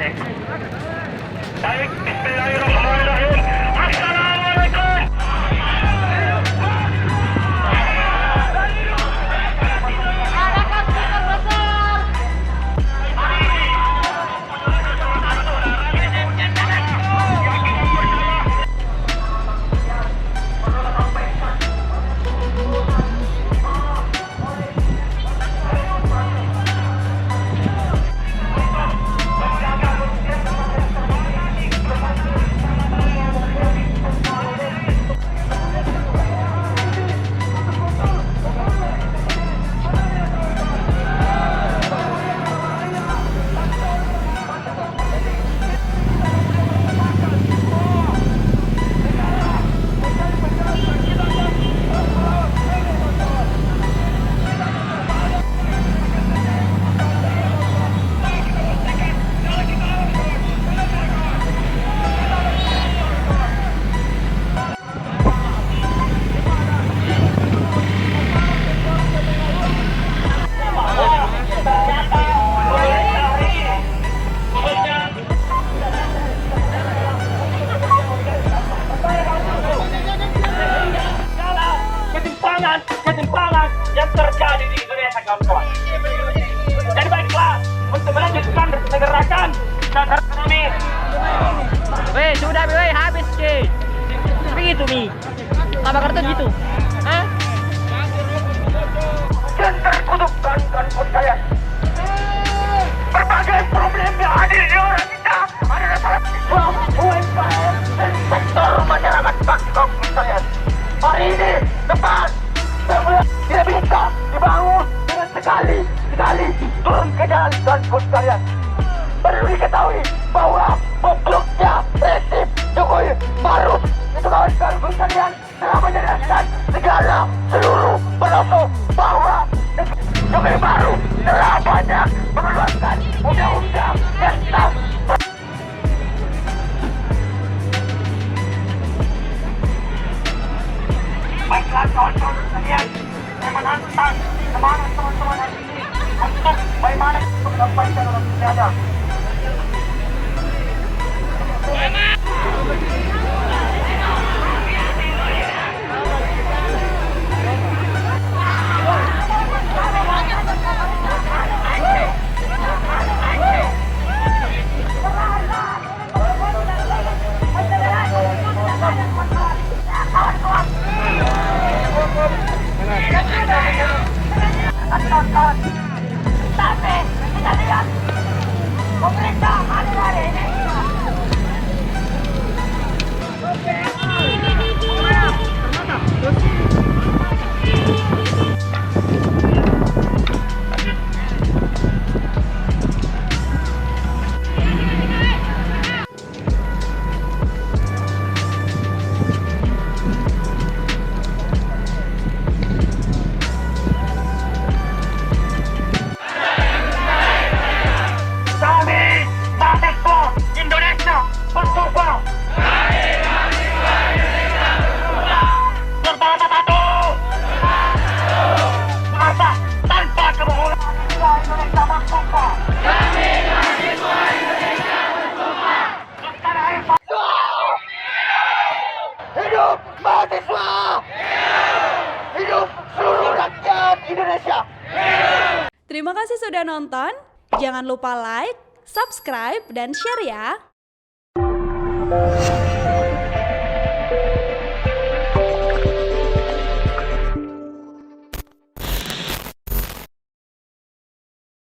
Baik, bismillahirrahmanirrahim. Assalamualaikum. Ketimpangan yang terjadi di Indonesia, kawan-kawan. Jadi baiklah, untuk melanjutkan gerakan dasar ekonomi. Weh, sudah weh, habis Ki. Begitu Mi. Sama kartu gitu. Hah? Dan terkutupkan saya. Berbagai problem yang ada di negara kita adalah salah siswa, UMKM, dan sektor masyarakat bagi kaum saya. Hari ini, depan, tidak bisa dibangun dengan sekali turun ke jalan dan sekalian. Perlu diketahui bahwa gobloknya rezim Jokowi Maruf itu kawan-kawan sekalian telah menjelaskan negara seluruh pelosok bahwa Jokowi Maruf telah banyak mengeluarkan undang-undang yang tak. Baiklah kawan-kawan sekalian, saya menantang semangat teman-teman hari ini untuk bagaimana menyampaikan dalam ibadah. Tapi kita lihat pemerintah hari ini. Hidup mahasiswa! Hidup seluruh rakyat Indonesia! Terima kasih sudah nonton. Jangan lupa like, subscribe, dan share ya.